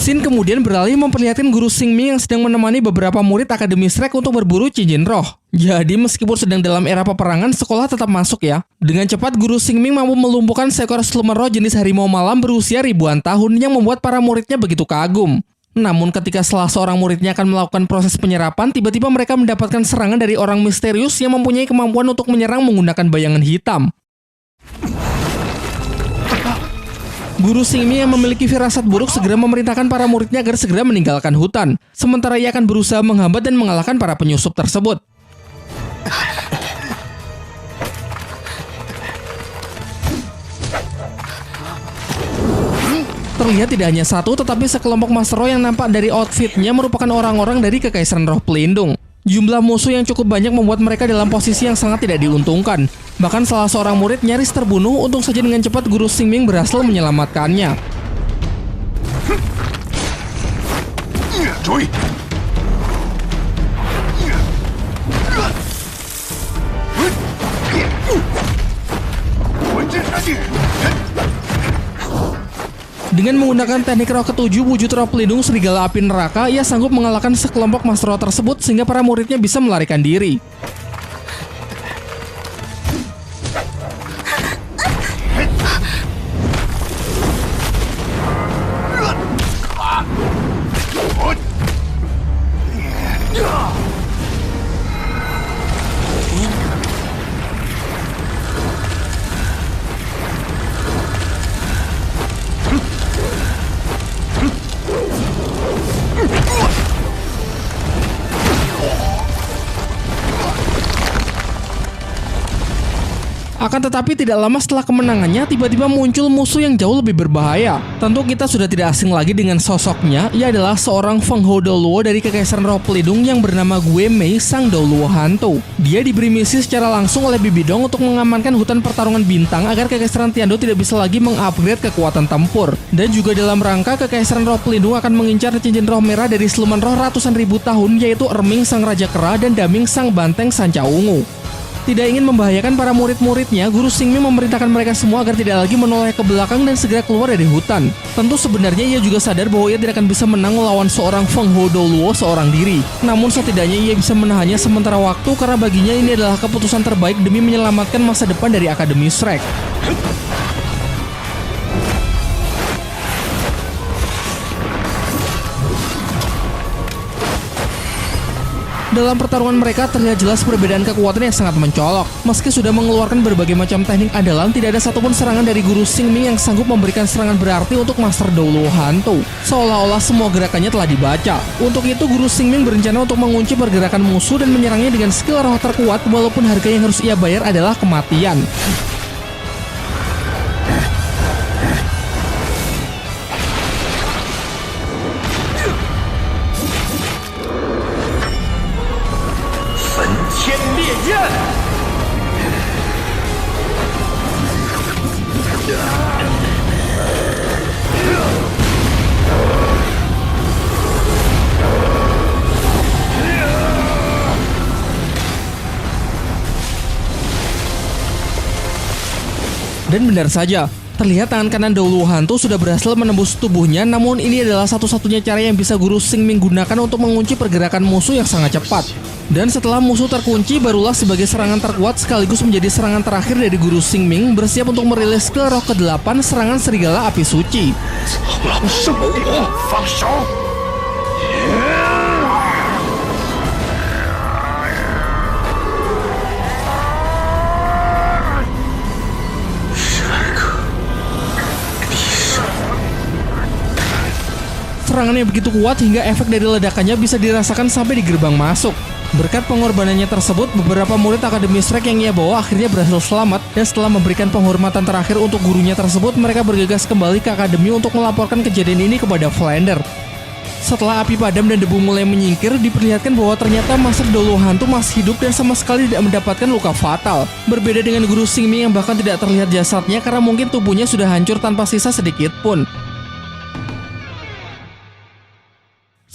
Scene kemudian beralih memperlihatkan Guru Xingming yang sedang menemani beberapa murid Akademi Shrek untuk berburu cincin roh. Jadi meskipun sedang dalam era peperangan, sekolah tetap masuk ya. Dengan cepat Guru Xingming mampu melumpuhkan seekor siluman roh jenis harimau malam berusia ribuan tahun yang membuat para muridnya begitu kagum. Namun ketika salah seorang muridnya akan melakukan proses penyerapan, tiba-tiba mereka mendapatkan serangan dari orang misterius yang mempunyai kemampuan untuk menyerang menggunakan bayangan hitam. Guru Xingming yang memiliki firasat buruk segera memerintahkan para muridnya agar segera meninggalkan hutan. Sementara ia akan berusaha menghambat dan mengalahkan para penyusup tersebut. Terlihat tidak hanya satu, tetapi sekelompok Master Roh yang nampak dari outfitnya merupakan orang-orang dari Kekaisaran Roh Pelindung. Jumlah musuh yang cukup banyak membuat mereka dalam posisi yang sangat tidak diuntungkan. Bahkan salah seorang murid nyaris terbunuh, untung saja dengan cepat Guru Xingming berhasil menyelamatkannya. Dengan menggunakan teknik roh ketujuh wujud roh pelindung serigala api neraka, ia sanggup mengalahkan sekelompok Master Roh tersebut sehingga para muridnya bisa melarikan diri. Akan tetapi tidak lama setelah kemenangannya, tiba-tiba muncul musuh yang jauh lebih berbahaya. Tentu kita sudah tidak asing lagi dengan sosoknya. Ia adalah seorang Feng Hou Douluo dari Kekaisaran Roh Pelindung yang bernama Gue Mei Sang Douluo Hantu. Dia diberi misi secara langsung oleh Bibi Dong untuk mengamankan hutan pertarungan bintang agar Kekaisaran Tiando tidak bisa lagi mengupgrade kekuatan tempur. Dan juga dalam rangka Kekaisaran Roh Pelindung akan mengincar cincin roh merah dari siluman roh ratusan ribu tahun, yaitu Erming Sang Raja Kera dan Daming Sang Banteng Sanca Ungu. Tidak ingin membahayakan para murid-muridnya, Guru Xingming memerintahkan mereka semua agar tidak lagi menoleh ke belakang dan segera keluar dari hutan. Tentu sebenarnya ia juga sadar bahwa ia tidak akan bisa menang melawan seorang Feng Hou Douluo seorang diri. Namun setidaknya ia bisa menahannya sementara waktu karena baginya ini adalah keputusan terbaik demi menyelamatkan masa depan dari Akademi Shrek. Dalam pertarungan mereka terlihat jelas perbedaan kekuatan yang sangat mencolok. Meski sudah mengeluarkan berbagai macam teknik andalan, tidak ada satupun serangan dari Guru Xingming yang sanggup memberikan serangan berarti untuk Master Douluo Hantu. Seolah-olah semua gerakannya telah dibaca. Untuk itu Guru Xingming berencana untuk mengunci pergerakan musuh dan menyerangnya dengan skill roh terkuat, walaupun harga yang harus ia bayar adalah kematian. Dan benar saja, Terlihat tangan kanan Douluo hantu sudah berhasil menembus tubuhnya, namun ini adalah satu-satunya cara yang bisa Guru Xingming gunakan untuk mengunci pergerakan musuh yang sangat cepat. Dan setelah musuh terkunci, barulah sebagai serangan terkuat sekaligus menjadi serangan terakhir dari Guru Xingming bersiap untuk merilis skill roh ke-8 serangan Serigala Api Suci. Serangan yang begitu kuat hingga efek dari ledakannya bisa dirasakan sampai di gerbang masuk. Berkat pengorbanannya tersebut, beberapa murid Akademi Shrek yang ia bawa akhirnya berhasil selamat, dan setelah memberikan penghormatan terakhir untuk gurunya tersebut, mereka bergegas kembali ke Akademi untuk melaporkan kejadian ini kepada Flander. Setelah api padam dan debu mulai menyingkir, diperlihatkan bahwa ternyata Master Douluo hantu masih hidup dan sama sekali tidak mendapatkan luka fatal. Berbeda dengan Guru Xingming yang bahkan tidak terlihat jasadnya karena mungkin tubuhnya sudah hancur tanpa sisa sedikit pun.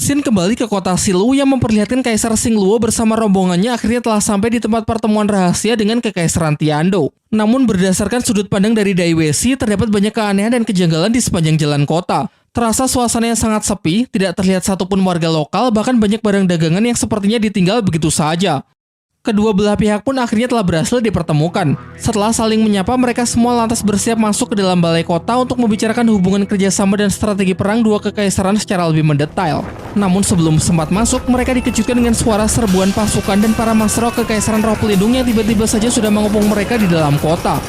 Scene kembali ke kota Silu yang memperlihatkan Kaisar Xingluo bersama rombongannya akhirnya telah sampai di tempat pertemuan rahasia dengan Kekaisaran Tiando. Namun berdasarkan sudut pandang dari Dai Weixi, terdapat banyak keanehan dan kejanggalan di sepanjang jalan kota. Terasa suasana yang sangat sepi, tidak terlihat satupun warga lokal, bahkan banyak barang dagangan yang sepertinya ditinggal begitu saja. Kedua belah pihak pun akhirnya telah berhasil dipertemukan. Setelah saling menyapa, mereka semua lantas bersiap masuk ke dalam balai kota untuk membicarakan hubungan kerjasama dan strategi perang dua kekaisaran secara lebih mendetail. Namun sebelum sempat masuk, mereka dikejutkan dengan suara serbuan pasukan dan para master kekaisaran roh pelindung yang tiba-tiba saja sudah mengepung mereka di dalam kota.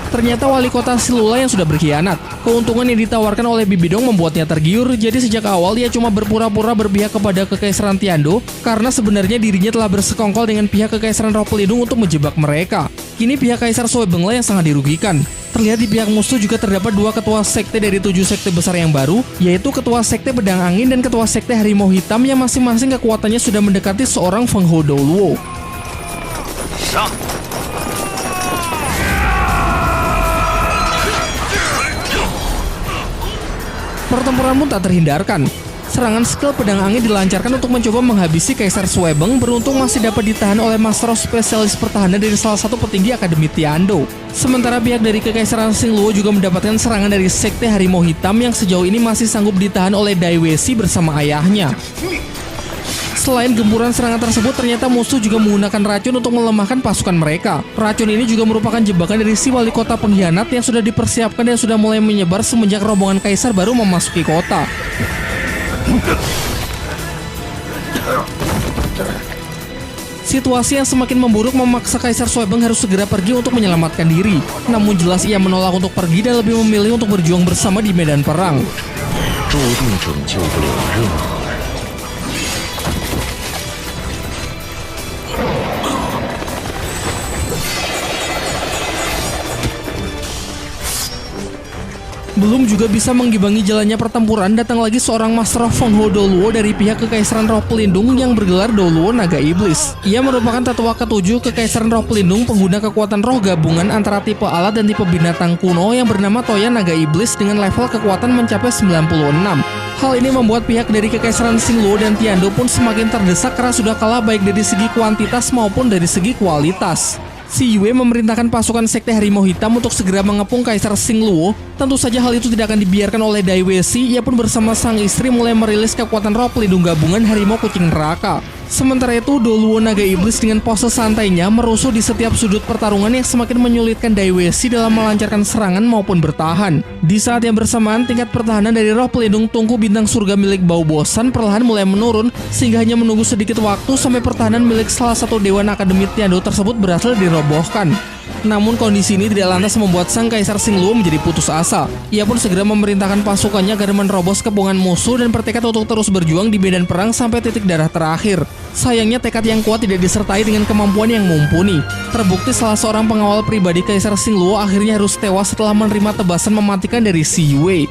Ternyata wali kota Silula yang sudah berkhianat. Keuntungan yang ditawarkan oleh Bibidong membuatnya tergiur, jadi sejak awal ia cuma berpura-pura berpihak kepada Kekaisaran Tiando karena sebenarnya dirinya telah bersekongkol dengan pihak Kekaisaran Roh Pelindung untuk menjebak mereka. Kini pihak Kaisar Suebengla yang sangat dirugikan. Terlihat di pihak musuh juga terdapat dua ketua sekte dari 7 sekte besar yang baru, yaitu ketua sekte Pedang Angin dan ketua sekte Harimau Hitam yang masing-masing kekuatannya sudah mendekati seorang Feng Hou Douluo. Pertempuran pun tak terhindarkan. Serangan skill Pedang Angin dilancarkan untuk mencoba menghabisi Kaisar Suebeng, beruntung masih dapat ditahan oleh Master spesialis pertahanan dari salah satu petinggi Akademi Tiando. Sementara pihak dari Kekaisaran Xingluo juga mendapatkan serangan dari Sekte Harimau Hitam yang sejauh ini masih sanggup ditahan oleh Dai Weixi bersama ayahnya. Selain gempuran serangan tersebut, ternyata musuh juga menggunakan racun untuk melemahkan pasukan mereka. Racun ini juga merupakan jebakan dari si wali kota pengkhianat yang sudah dipersiapkan dan sudah mulai menyebar semenjak rombongan kaisar baru memasuki kota. Situasi yang semakin memburuk memaksa Kaisar Suebeng harus segera pergi untuk menyelamatkan diri. Namun jelas ia menolak untuk pergi dan lebih memilih untuk berjuang bersama di medan perang. Belum juga bisa mengimbangi jalannya pertempuran, datang lagi seorang Master Feng Hou Douluo dari pihak Kekaisaran Roh Pelindung yang bergelar Douluo Naga Iblis. Ia merupakan tetua ke-7 Kekaisaran Roh Pelindung, pengguna kekuatan roh gabungan antara tipe alat dan tipe binatang kuno yang bernama Toya Naga Iblis dengan level kekuatan mencapai 96. Hal ini membuat pihak dari Kekaisaran Xingluo dan Tiando pun semakin terdesak karena sudah kalah baik dari segi kuantitas maupun dari segi kualitas. Si Yue memerintahkan pasukan Sekte Harimau Hitam untuk segera mengepung Kaisar Xingluo. Tentu saja hal itu tidak akan dibiarkan oleh Dai Weixi. Ia pun bersama sang istri mulai merilis kekuatan roh pelindung gabungan Harimau Kucing Neraka. Sementara itu, Douluo Naga Iblis dengan pose santainya merusuh di setiap sudut pertarungan yang semakin menyulitkan Dai Weixi dalam melancarkan serangan maupun bertahan. Di saat yang bersamaan, tingkat pertahanan dari roh pelindung Tungku Bintang Surga milik Bau Bosan perlahan mulai menurun, sehingga hanya menunggu sedikit waktu sampai pertahanan milik salah satu Dewan Akademi Tiando tersebut berhasil dirobohkan. Namun kondisi ini tidak lantas membuat sang Kaisar Xingluo menjadi putus asa. Ia pun segera memerintahkan pasukannya agar menerobos kepungan musuh dan bertekad untuk terus berjuang di medan perang sampai titik darah terakhir. Sayangnya tekad yang kuat tidak disertai dengan kemampuan yang mumpuni. Terbukti salah seorang pengawal pribadi Kaisar Xingluo akhirnya harus tewas setelah menerima tebasan mematikan dari Si Yue.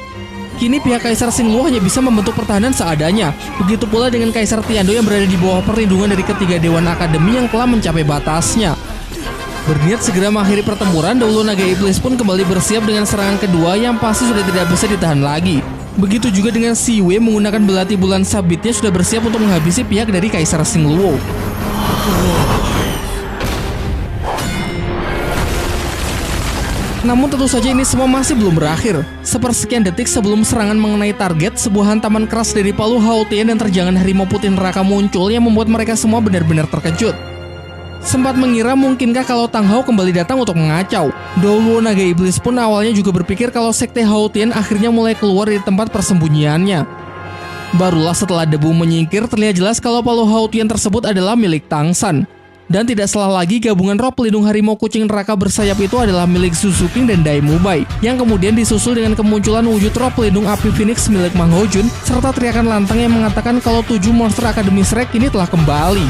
Kini pihak Kaisar Xingluo hanya bisa membentuk pertahanan seadanya. Begitu pula dengan Kaisar Tiando yang berada di bawah perlindungan dari ketiga Dewan Akademi yang telah mencapai batasnya. Berniat segera mengakhiri pertempuran, Douluo Naga Iblis pun kembali bersiap dengan serangan kedua yang pasti sudah tidak bisa ditahan lagi. Begitu juga dengan Si Yue menggunakan belati bulan sabitnya sudah bersiap untuk menghabisi pihak dari Kaisar Xingluo. Namun tentu saja ini semua masih belum berakhir. Sepersekian detik sebelum serangan mengenai target, sebuah hantaman keras dari palu Hao Tian dan terjangan harimau putih neraka muncul yang membuat mereka semua benar-benar terkejut. Sempat mengira mungkinkah kalau Tang Hao kembali datang untuk mengacau. Douluo Naga Iblis pun awalnya juga berpikir kalau sekte Hao Tian akhirnya mulai keluar dari tempat persembunyiannya. Barulah setelah debu menyingkir terlihat jelas kalau palu Hao Tian tersebut adalah milik Tang San. Dan tidak salah lagi gabungan roh pelindung harimau kucing neraka bersayap itu adalah milik Su King dan Dai Mubai, yang kemudian disusul dengan kemunculan wujud roh pelindung api Phoenix milik Mang Ho Jun, serta teriakan lantang yang mengatakan kalau 7 monster Akademi Shrek kini telah kembali.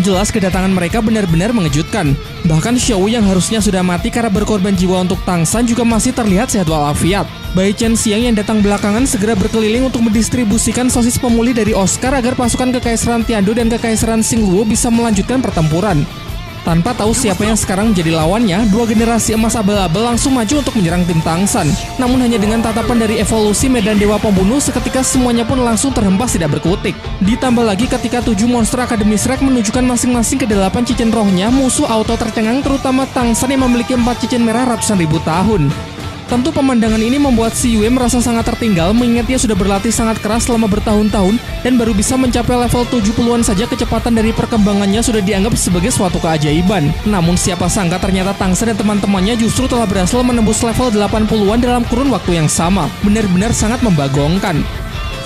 Jelas kedatangan mereka benar-benar mengejutkan. Bahkan Xiao yang harusnya sudah mati karena berkorban jiwa untuk Tang San juga masih terlihat sehat walafiat. Bai Chen Xiang yang datang belakangan segera berkeliling untuk mendistribusikan sosis pemulih dari Oscar agar pasukan Kekaisaran Tiando dan Kekaisaran Xingluo bisa melanjutkan pertempuran. Tanpa tahu siapa yang sekarang menjadi lawannya, dua generasi emas abal-abal langsung maju untuk menyerang tim Tang San. Namun hanya dengan tatapan dari evolusi medan dewa pembunuh, seketika semuanya pun langsung terhempas tidak berkutik. Ditambah lagi ketika 7 monster Akademi Shrek menunjukkan masing-masing ke 8 cincin rohnya, musuh auto tercengang terutama Tang San yang memiliki 4 cincin merah ratusan ribu tahun. Tentu pemandangan ini membuat si Yue merasa sangat tertinggal mengingat ia sudah berlatih sangat keras selama bertahun-tahun dan baru bisa mencapai level 70-an saja kecepatan dari perkembangannya sudah dianggap sebagai suatu keajaiban. Namun siapa sangka ternyata Tang San dan teman-temannya justru telah berhasil menembus level 80-an dalam kurun waktu yang sama. Benar-benar sangat membagongkan.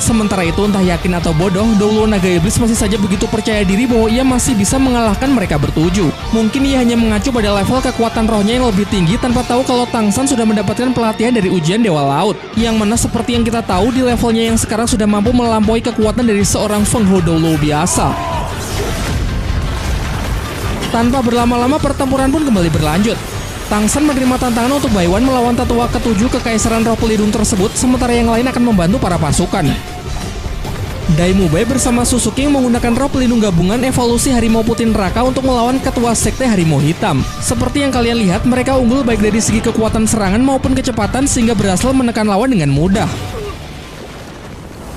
Sementara itu entah yakin atau bodoh, Douluo Naga Iblis masih saja begitu percaya diri bahwa ia masih bisa mengalahkan mereka bertujuh. Mungkin ia hanya mengacu pada level kekuatan rohnya yang lebih tinggi tanpa tahu kalau Tang San sudah mendapatkan pelatihan dari ujian Dewa Laut. Yang mana seperti yang kita tahu di levelnya yang sekarang sudah mampu melampaui kekuatan dari seorang Feng Hou Douluo biasa. Tanpa berlama-lama pertempuran pun kembali berlanjut. Tang San menerima tantangan untuk Baiwan melawan tetua ke-7 Kekaisaran Roh Pelindung tersebut, sementara yang lain akan membantu para pasukan. Dai Mubai bersama Su King menggunakan roh pelindung gabungan evolusi harimau putih neraka untuk melawan ketua sekte harimau hitam. Seperti yang kalian lihat, mereka unggul baik dari segi kekuatan serangan maupun kecepatan sehingga berhasil menekan lawan dengan mudah.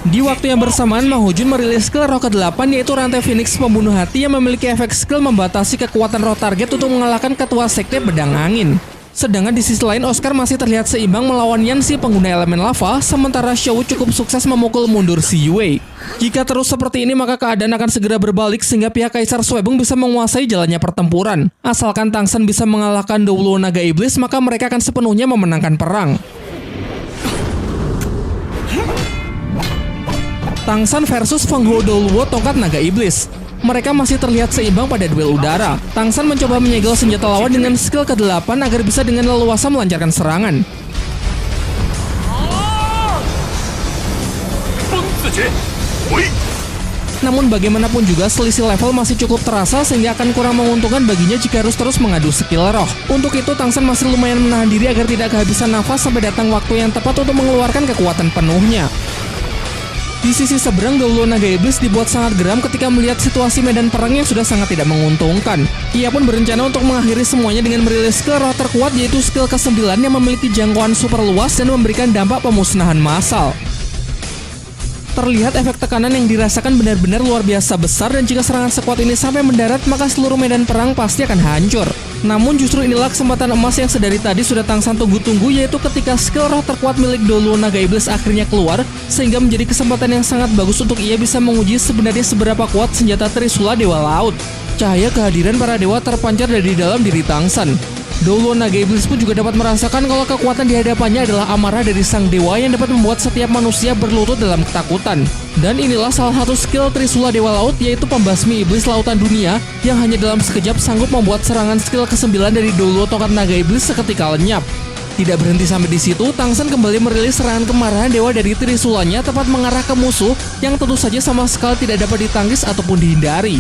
Di waktu yang bersamaan, Mang Ho Jun merilis skill roh ke-8 yaitu rantai Phoenix pembunuh hati yang memiliki efek skill membatasi kekuatan roh target untuk mengalahkan ketua sekte pedang angin. Sedangkan di sisi lain, Oscar masih terlihat seimbang melawan Yanxi pengguna elemen lava, sementara Xiao cukup sukses memukul mundur si Yue. Jika terus seperti ini, maka keadaan akan segera berbalik sehingga pihak Kaisar Suebong bisa menguasai jalannya pertempuran. Asalkan Tang San bisa mengalahkan Douluo Naga Iblis, maka mereka akan sepenuhnya memenangkan perang. Tang San versus Feng Hou Douluo tongkat naga iblis. Mereka masih terlihat seimbang pada duel udara. Tang San mencoba menyegel senjata lawan dengan skill ke-8 agar bisa dengan leluasa melancarkan serangan. Namun bagaimanapun juga selisih level masih cukup terasa sehingga akan kurang menguntungkan baginya jika harus terus mengadu skill roh. Untuk itu Tang San masih lumayan menahan diri agar tidak kehabisan nafas sampai datang waktu yang tepat untuk mengeluarkan kekuatan penuhnya. Di sisi seberang, Douluo Naga Iblis dibuat sangat geram ketika melihat situasi medan perang yang sudah sangat tidak menguntungkan. Ia pun berencana untuk mengakhiri semuanya dengan merilis skill roh terkuat yaitu skill ke-9 yang memiliki jangkauan super luas dan memberikan dampak pemusnahan massal. Terlihat efek tekanan yang dirasakan benar-benar luar biasa besar dan jika serangan sekuat ini sampai mendarat maka seluruh medan perang pasti akan hancur. Namun justru inilah kesempatan emas yang sedari tadi sudah Tang San tunggu-tunggu yaitu ketika skill roh terkuat milik Douluo Naga Iblis akhirnya keluar sehingga menjadi kesempatan yang sangat bagus untuk ia bisa menguji sebenarnya seberapa kuat senjata Trisula Dewa Laut. Cahaya kehadiran para dewa terpancar dari dalam diri Tang San. Douluo Naga Iblis pun juga dapat merasakan kalau kekuatan di hadapannya adalah amarah dari sang dewa yang dapat membuat setiap manusia berlutut dalam ketakutan. Dan inilah salah satu skill Trisula Dewa Laut yaitu pembasmi iblis lautan dunia yang hanya dalam sekejap sanggup membuat serangan skill ke-9 dari Douluo Tongkat Naga Iblis seketika lenyap. Tidak berhenti sampai di situ, Tang San kembali merilis serangan kemarahan dewa dari Trisulanya tepat mengarah ke musuh yang tentu saja sama sekali tidak dapat ditangkis ataupun dihindari.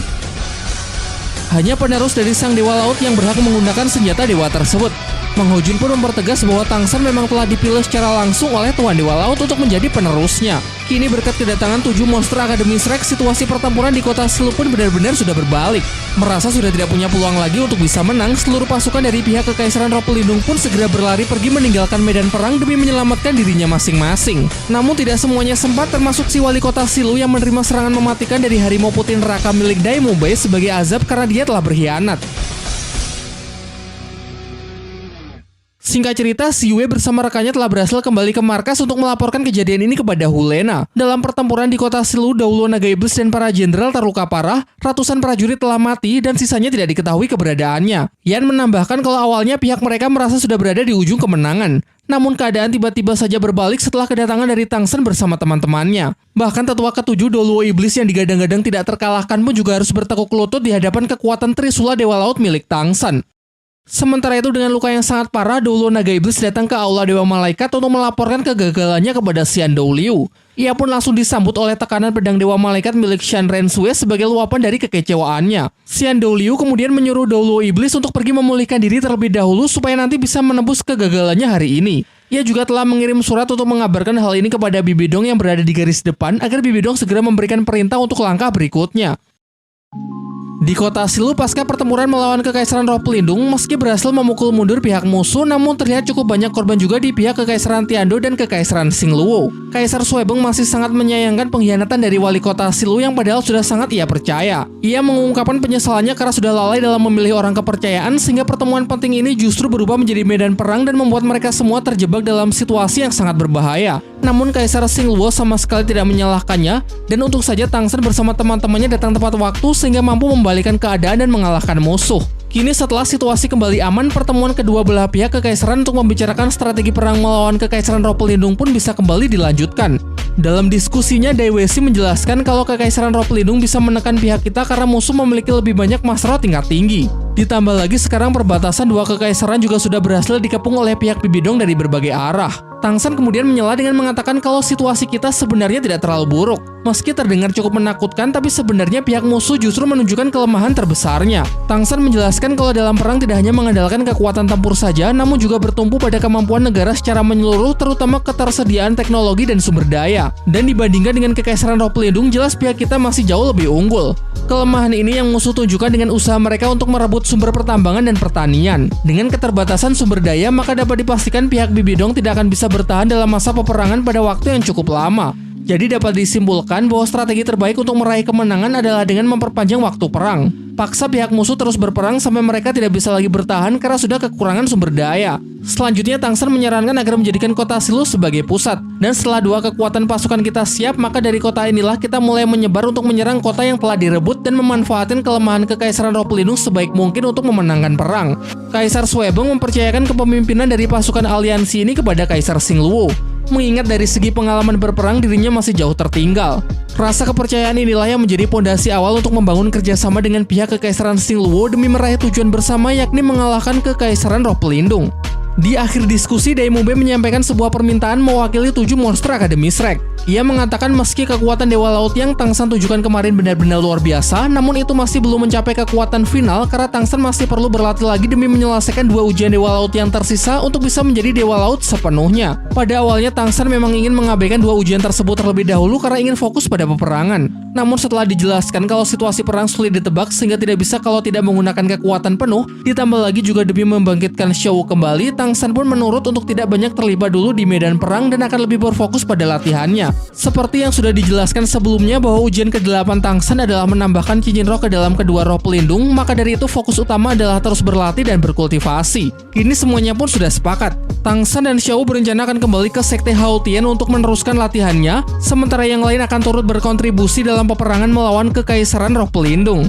Hanya penerus dari sang dewa laut yang berhak menggunakan senjata dewa tersebut. Mang Hojun pun mempertegas bahwa Tang San memang telah dipilih secara langsung oleh Tuan Dewa Laut untuk menjadi penerusnya. Kini berkat kedatangan 7 monster Akademi Shrek, situasi pertempuran di kota Silu pun benar-benar sudah berbalik. Merasa sudah tidak punya peluang lagi untuk bisa menang, seluruh pasukan dari pihak Kekaisaran Roh Pelindung pun segera berlari pergi meninggalkan medan perang demi menyelamatkan dirinya masing-masing. Namun tidak semuanya sempat, termasuk si wali kota Silu yang menerima serangan mematikan dari harimau putih neraka milik Daimube sebagai azab karena dia telah berkhianat. Singkat cerita, si Yue bersama rekannya telah berhasil kembali ke markas untuk melaporkan kejadian ini kepada Hulena. Dalam pertempuran di kota Silu, Daulo Naga Iblis dan para jenderal terluka parah, ratusan prajurit telah mati dan sisanya tidak diketahui keberadaannya. Yan menambahkan kalau awalnya pihak mereka merasa sudah berada di ujung kemenangan. Namun keadaan tiba-tiba saja berbalik setelah kedatangan dari Tang San bersama teman-temannya. Bahkan tetua ke-7 Daulo Iblis yang digadang-gadang tidak terkalahkan pun juga harus bertekuk lutut di hadapan kekuatan Trisula Dewa Laut milik Tang San. Sementara itu dengan luka yang sangat parah, Daulo Naga Iblis datang ke Aula Dewa Malaikat untuk melaporkan kegagalannya kepada Xian Douliu. Ia pun langsung disambut oleh tekanan pedang Dewa Malaikat milik Shan Rensue sebagai luapan dari kekecewaannya. Xian Douliu kemudian menyuruh Daulo Iblis untuk pergi memulihkan diri terlebih dahulu supaya nanti bisa menebus kegagalannya hari ini. Ia juga telah mengirim surat untuk mengabarkan hal ini kepada Bibi Dong yang berada di garis depan agar Bibi Dong segera memberikan perintah untuk langkah berikutnya. Di kota Silu, pasca pertempuran melawan Kekaisaran Roh Pelindung, meski berhasil memukul mundur pihak musuh, namun terlihat cukup banyak korban juga di pihak Kekaisaran Tiando dan Kekaisaran Xingluo. Kaisar Suebeng masih sangat menyayangkan pengkhianatan dari wali kota Silu yang padahal sudah sangat ia percaya. Ia mengungkapkan penyesalannya karena sudah lalai dalam memilih orang kepercayaan, sehingga pertemuan penting ini justru berubah menjadi medan perang dan membuat mereka semua terjebak dalam situasi yang sangat berbahaya. Namun Kaisar Xingluo sama sekali tidak menyalahkannya, dan untung saja Tang San bersama teman-temannya datang tepat waktu sehingga mampu membalikan keadaan dan mengalahkan musuh. Kini setelah situasi kembali aman, pertemuan kedua belah pihak Kekaisaran untuk membicarakan strategi perang melawan Kekaisaran Roh Pelindung pun bisa kembali dilanjutkan. Dalam diskusinya, Dai Weixi menjelaskan kalau Kekaisaran Roh Pelindung bisa menekan pihak kita karena musuh memiliki lebih banyak master roh tingkat tinggi. Ditambah lagi sekarang perbatasan dua kekaisaran juga sudah berhasil dikepung oleh pihak Bibi Dong dari berbagai arah. Tang San kemudian menyela dengan mengatakan kalau situasi kita sebenarnya tidak terlalu buruk. Meski terdengar cukup menakutkan, tapi sebenarnya pihak musuh justru menunjukkan kelemahan terbesarnya. Tang San menjelaskan kalau dalam perang tidak hanya mengandalkan kekuatan tempur saja, namun juga bertumpu pada kemampuan negara secara menyeluruh, terutama ketersediaan teknologi dan sumber daya. Dan dibandingkan dengan Kekaisaran Roh Pelindung, jelas pihak kita masih jauh lebih unggul. Kelemahan ini yang musuh tunjukkan dengan usaha mereka untuk merebut sumber pertambangan dan pertanian. Dengan keterbatasan sumber daya, maka dapat dipastikan pihak Bibi Dong tidak akan bisa bertahan dalam masa peperangan pada waktu yang cukup lama. Jadi dapat disimpulkan bahwa strategi terbaik untuk meraih kemenangan adalah dengan memperpanjang waktu perang. Paksa pihak musuh terus berperang sampai mereka tidak bisa lagi bertahan karena sudah kekurangan sumber daya. Selanjutnya Tang San menyarankan agar menjadikan kota Silu sebagai pusat. Dan setelah dua kekuatan pasukan kita siap, maka dari kota inilah kita mulai menyebar untuk menyerang kota yang telah direbut dan memanfaatkan kelemahan Kekaisaran Roh Pelindung sebaik mungkin untuk memenangkan perang. Kaisar Suebeng mempercayakan kepemimpinan dari pasukan aliansi ini kepada Kaisar Xingluo. Mengingat dari segi pengalaman berperang dirinya masih jauh tertinggal. Rasa kepercayaan inilah yang menjadi pondasi awal untuk membangun kerjasama dengan pihak Kekaisaran Xingluo demi meraih tujuan bersama, yakni mengalahkan Kekaisaran Roh Pelindung. Di akhir diskusi, Daimube menyampaikan sebuah permintaan mewakili 7 monster Akademi Shrek. Ia mengatakan meski kekuatan Dewa Laut yang Tang San tujukan kemarin benar-benar luar biasa, namun itu masih belum mencapai kekuatan final karena Tang San masih perlu berlatih lagi demi menyelesaikan 2 ujian Dewa Laut yang tersisa untuk bisa menjadi Dewa Laut sepenuhnya. Pada awalnya Tang San memang ingin mengabaikan 2 ujian tersebut terlebih dahulu karena ingin fokus pada peperangan. Namun setelah dijelaskan kalau situasi perang sulit ditebak sehingga tidak bisa kalau tidak menggunakan kekuatan penuh, ditambah lagi juga demi membangkitkan Shou kembali, Tang San pun menurut untuk tidak banyak terlibat dulu di medan perang dan akan lebih berfokus pada latihannya. Seperti yang sudah dijelaskan sebelumnya bahwa ujian ke-8 Tang San adalah menambahkan cincin roh ke dalam kedua roh pelindung, maka dari itu fokus utama adalah terus berlatih dan berkultivasi. Kini semuanya pun sudah sepakat. Tang San dan Shou berencana akan kembali ke Sekte Hao Tian untuk meneruskan latihannya, sementara yang lain akan turut berkontribusi dalam peperangan melawan Kekaisaran Roh Pelindung.